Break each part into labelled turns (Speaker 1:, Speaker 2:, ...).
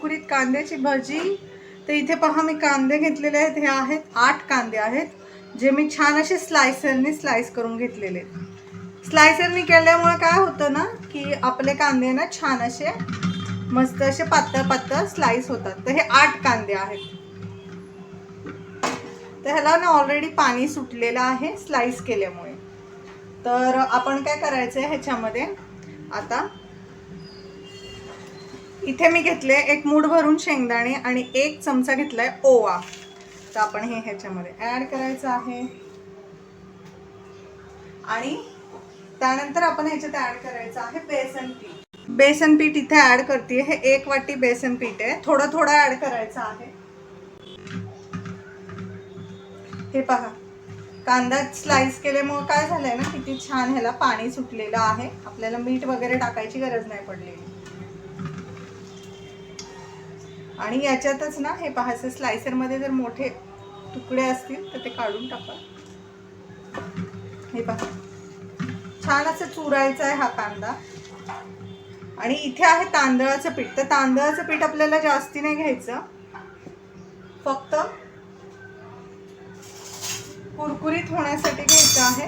Speaker 1: कुरकुरीत कांद्याची भजी। तर इथे पहा मी कांदे घेतलेले आहेत, हे आहेत 8 कांदे आहेत जे मी छान असे स्लायसरने स्लाइस करून घेतलेले। स्लायसरने केल्यामुळे काय होतं ना की आपले कांदे ना छान असे मस्त असे पातळ पातळ स्लाइस होतात। तर हे 8 कांदे आहेत। तर ह्याला ना ऑलरेडी पाणी सुटलेलं आहे स्लाइस केल्यामुळे। तर आपण काय करायचंय ह्याच्यामध्ये आता इथे मी घेतले एक मूठ भरून शेंगदाणे आणि 1 चमचा घेतलाय ओवा। तर आपण हे ह्याच्यामध्ये ऍड करायचं आहे आणि त्यानंतर आपण ह्याच्यात ऍड करायचं आहे बेसन पीठ। बेसन पीठ इथे ऍड करते, हे 1 वाटी बेसन पीठ आहे, थोडं थोडं ऍड करायचं आहे। हे पहा कांदा स्लाइस केल्यामुळे काय झालंय ना किती छान ह्याला पाणी सुटलेलं आहे, आपल्याला मीठ वगैरे टाकायची गरज नाही पडलेली। आणि याच्यातच ना हे पहा स्लायसर मध्ये जर मोठे तुकडे असतील तर ते काढून टाका। हे पहा छान असं चुरायचं आहे हा कांदा। आणि इथे आहे तांदळाचं पीठ। तर तांदळाचं पीठ आपल्याला जास्ती नाही घ्यायचं, फक्त कुरकुरीत होण्यासाठी घ्यायचं आहे।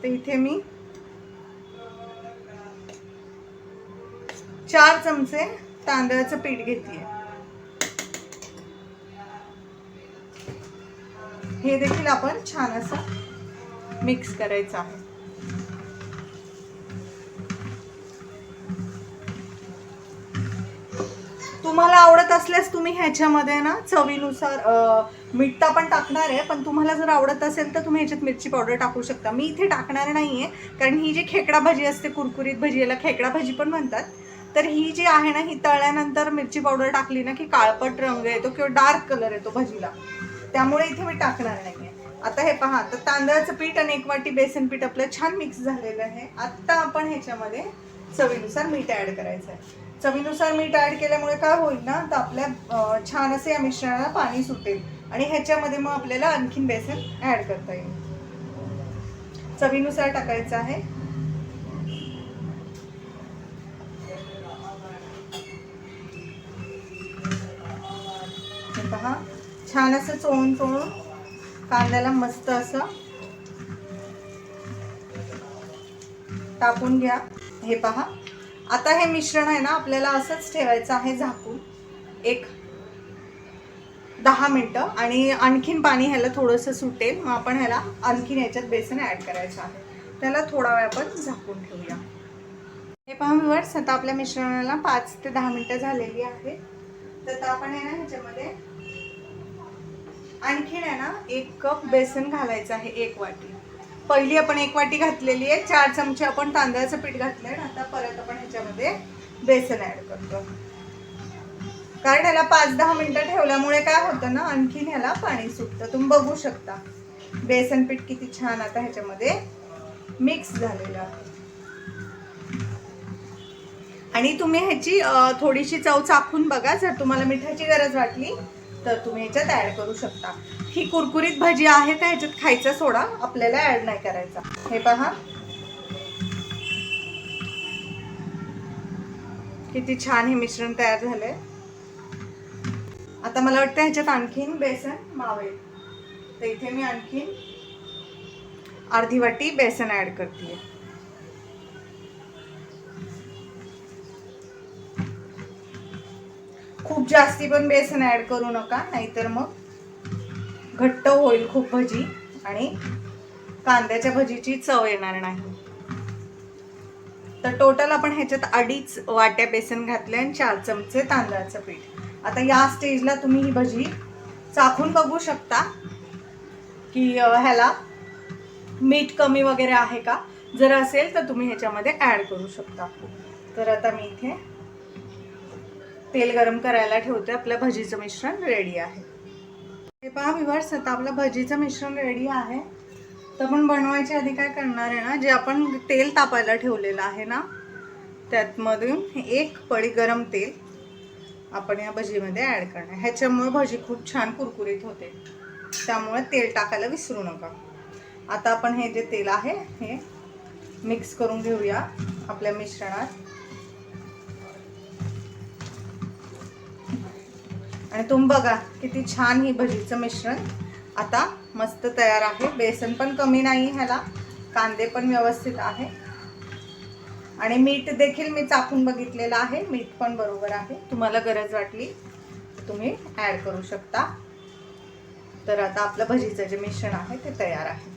Speaker 1: तर इथे मी 4 चमचे तांदळाचं पीठ घेतले। हे देखील आपण छान असं मिक्स करायचं आहे। तुम्हाला आवडत असल्यास तुम्ही ह्याच्यामध्ये ना चवीनुसार मीठ पण टाकणार आहे, पण तुम्हाला जर आवडत असेल तर तुम्ही ह्याच्यात मिरची पावडर टाकू शकता। मी इथे टाकणार नाहीये कारण ही जी खेकडा भाजी असते कुरकुरीत भजी, याला खेकडा भाजी पण म्हणतात, तर ही जी आहे ना ही तळल्यानंतर मिरची पावडर टाकली ना की काळपट रंग येतो किंवा डार्क कलर येतो भजीला, त्यामुळे इथे मी टाकणार नाहीये। आता हे पहा तर तांदळाचं पीठ आणि 1 वाटी बेसन पीठ आपलं छान मिक्स झालेलं आहे। आता आपण ह्याच्यामध्ये चवीनुसार मीठ ऍड करायचं आहे। चवीनुसार मीठ ऍड केल्यामुळे काय होईल ना तर आपल्या छान असे या मिश्रणाला पाणी सुटेल आणि ह्याच्यामध्ये मग आपल्याला आणखीन बेसन ऍड करता येईल। चवीनुसार टाकायचं आहे। पहा छान असं चोळून चोळून कांद्याला मस्त असं टाकून घ्या। हे पहा आता हे मिश्रण आहे ना आपल्याला असंच ठेवायचं आहे झाकून एक 10 मिनिटं, आणि आणखीन पाणी ह्याला थोडंसं सुटेल, मग आपण ह्याला आणखीन याच्यात बेसन ऍड करायचं आहे। त्याला थोडा वेळ आपण झाकून ठेवूया। हे पहा व्ह्यूअर्स आता आपल्या मिश्रणाला 5 ते 10 मिनिटं झालेली आहे। तर आपण आहे ना ह्याच्यामध्ये आणखीन आहे ना 1 कप बेसन घालायचं आहे, 1 वाटी। पहिली आपण 1 वाटी घातलेली आहे, 4 चमचे आपण तांदळाचं पीठ घातलंय, आता परत आपण ह्याच्यामध्ये बेसन ऍड करतो। कारण ह्याला 5-10 मिनिटं ठेवल्यामुळे काय होतं ना आणखीन ह्याला पाणी सुटतं। तुम्ही बघू शकता बेसन पीठ किती छान आता ह्याच्यामध्ये मिक्स झालेलं आहे। आणि तुम्ही ह्याची थोडीशी चव चाखून बघा, जर तुम्हाला मिठाची गरज वाटली तर तुम्ही ह्याच्यात ऍड करू शकता। ही कुरकुरीत भजी आहे तर ह्याच्यात खायचा सोडा आपल्याला ऍड नाही करायचा। हे पहा किती छान हे मिश्रण तयार झालंय। आता मला वाटतं ह्याच्यात आणखीन बेसन मावेल, तर इथे मी आणखीन अर्धी वाटी बेसन ऍड करते। खूप जास्ती पण बेसन ऍड करू नका, नाहीतर मग घट्ट होईल खूप भजी आणि कांद्याच्या भजीची चव येणार नाही। तर टोटल आपण ह्याच्यात 2.5 वाट्या बेसन घातले आणि 4 चमचे तांदळाचं पीठ। आता या स्टेजला तुम्ही ही भजी चाखून बघू शकता की ह्याला मीठ कमी वगैरे आहे का, जर असेल तर तुम्ही ह्याच्यामध्ये ऍड करू शकता। तर आता मी इथे तेल गरम करायला ठेवते, आपलं भजीचं मिश्रण रेडी आहे। हे पहा व्ह्यूअर्स आता आपलं भजीचं मिश्रण रेडी आहे। तर आपण बनवायच्या आधी काय करणार आहे ना, जे आपण तेल तापायला ठेवलेलं आहे ना त्यातमधून 1 पळी गरम तेल आपण या भजीमध्ये ऍड करणार। ह्याच्यामुळे भजी खूप छान कुरकुरीत होते, त्यामुळे तेल टाकायला विसरू नका। आता आपण हे जे तेल आहे हे मिक्स करून घेऊया आपल्या मिश्रणात। आणि तुम्ही बघा किती छान ही भजीचं मिश्रण आता मस्त तयार आहे. बेसन पण कमी नाही ह्याला, कांदे पण व्यवस्थित आहे आणि मीठ देखील मी चाखून बघितलेलं आहे. मीठ पण बरोबर आहे. तुम्हाला गरज वाटली तर तुम्ही ॲड करू शकता. तर आता आपलं भजीचं जे मिश्रण आहे ते तयार आहे.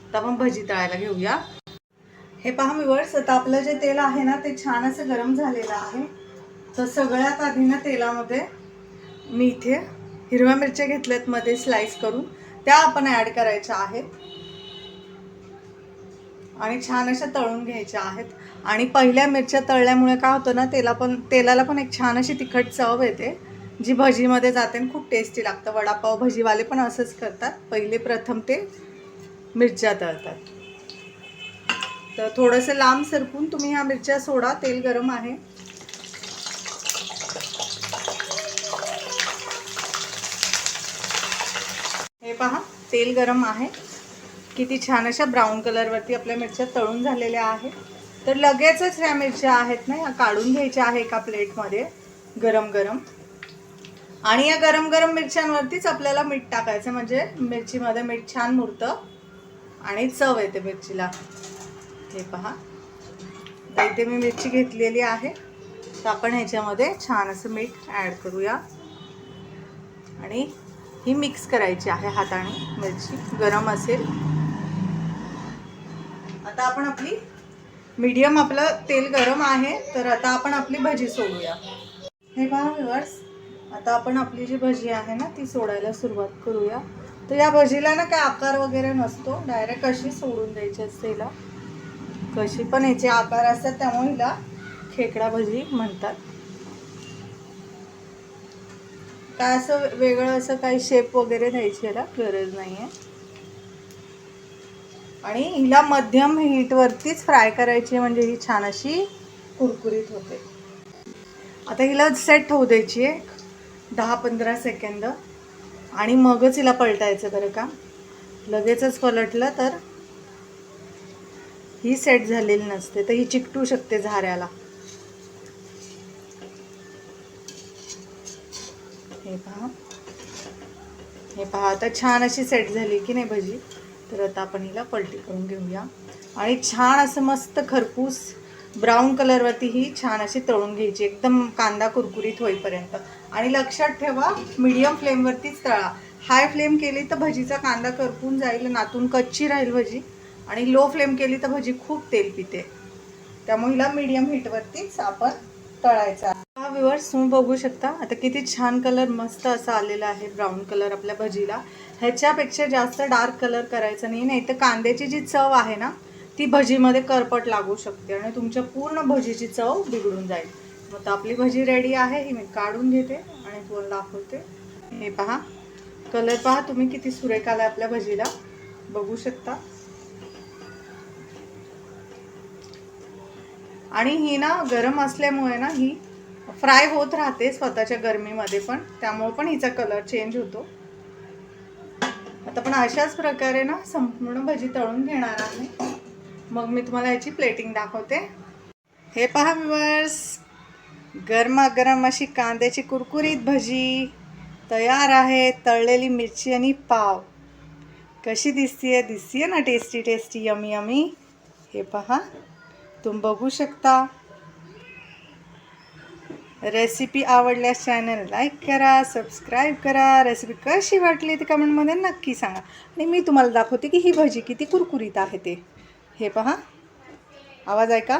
Speaker 1: आता आपण भजी तळायला घेऊया. हे पहा व्ह्यूअर्स, आता आपलं जे तेल आहे ना ते छान असं गरम झालेलं आहे. तर सगळ्यात आधी ना तेलामध्ये मी इथे हिरव्या मिरच्या घेतल्यात मध्ये स्लाइस करून, त्या आपण ॲड करायच्या आहेत आणि छान अशा तळून घ्यायच्या आहेत. आणि पहिल्या मिरच्या तळल्यामुळे काय होतं ना, तेलाला पण एक छान अशी तिखट चव येते जी भजीमध्ये जाते आणि खूप टेस्टी लागतं. वडापाव भजीवाले पण असंच करतात, पहिले प्रथम ते मिरच्या तळतात. तर थोडंसं लांब सरकून तुम्ही ह्या मिरच्या सोडा. तेल गरम आहे. हे पहा तेल गरम आहे. किती छान अशा ब्राऊन कलरवरती आपल्या मिरच्या तळून झालेल्या आहेत. तर लगेचच ह्या मिरच्या आहेत ना, या काढून घ्यायच्या आहे एका प्लेटमध्ये गरम गरम. आणि या गरम गरम मिरच्यांवरतीच आपल्याला मीठ टाकायचं, म्हणजे मिरचीमध्ये मीठ छान मुरतं आणि चव येते मिरचीला. हे पहा, तर इथे मी मिरची घेतलेली आहे. तर आपण ह्याच्यामध्ये छान असं मीठ ॲड करूया आणि ही मिक्स करायची आहे हाताने. मिरची गरम असेल. आता आपण आपली मीडियम, आपलं तेल गरम आहे. तर आता आपण आपली भजी सोडूया. हे पहा व्ह्यूअर्स, आता आपण आपली जी भजी आहे ना ती सोडायला सुरुवात करूया. तर या भजीला ना काय आकार वगैरे नसतो, डायरेक्ट अशी सोडून द्यायची असते. हिला कशी पण याचे आकार असतात, त्यामुळे हिला खेकडा भजी म्हणतात. काय असं वेगळं असं काही शेप वगैरे द्यायची याला गरज नाही आहे. आणि हिला मध्यम हीटवरतीच फ्राय करायची, म्हणजे ही छान अशी कुरकुरीत होते. आता हिला सेट होऊ द्यायची आहे 10-15 सेकंद आणि मगच हिला पलटायचं बरं का. लगेचच पलटलं तर ही सेट झालेली नसते, तर ही चिकटू शकते झाऱ्याला. हे पहा, हे पहा, आता छान अशी सेट झाली की नाही भजी. तर आता आपण हिला पलटी करून घेऊया आणि छान असं मस्त खरपूस ब्राऊन कलरवरती ही छान अशी तळून घ्यायची, एकदम कांदा कुरकुरीत होईपर्यंत. आणि लक्षात ठेवा, मीडियम फ्लेमवरतीच तळा. हाय फ्लेम केली तर भजीचा कांदा करपून जाईल, नातून कच्ची राहील भजी. आणि लो फ्लेम केली तर भजी खूप तेल पिते, त्यामुळे हिला मीडियम हीटवरतीच आपण तळायचा. हा व्ह्यूअर्स, तुम्ही बघू शकता आता किती छान कलर मस्त असा आलेला आहे, ब्राऊन कलर आपल्या भजीला. ह्याच्यापेक्षा जास्त डार्क कलर करायचा नाही, तर कांद्याची जी चव आहे ना ती भजीमध्ये करपट लागू शकते आणि तुमच्या पूर्ण भजीची चव बिघडून जाईल. मग आपली भजी रेडी आहे. ही मी काढून घेते आणि तुम्हाला दाखवते. हे पहा, कलर पहा तुम्ही किती सुरेख आला आपल्या भजीला, बघू शकता. आणि ही ना गरम असल्यामुळे ना ही फ्राय होत राहते स्वतःच्या गरमीमध्ये पण, त्यामुळे पण हिचा कलर चेंज होतो. आता पण अशाच प्रकारे ना संपूर्ण भजी तळून घेणार आहे. मग मी तुम्हाला याची प्लेटिंग दाखवते. हे पहा व्ह्यूअर्स, गरमागरम अशी कांद्याची कुरकुरीत भजी तयार आहे. तळलेली मिरची आणि पाव. कशी दिसतीये ना, टेस्टी टेस्टी, यमी यमी. हे पहा, तुम्ही बघू शकता. रेसिपी आवडल्यास चॅनल लाईक करा, सबस्क्राईब करा. रेसिपी कशी वाटली ती कमेंटमध्ये नक्की सांगा. आणि मी तुम्हाला दाखवते की ही भजी किती कुरकुरीत आहे ते. हे पहा, आवाज ऐका.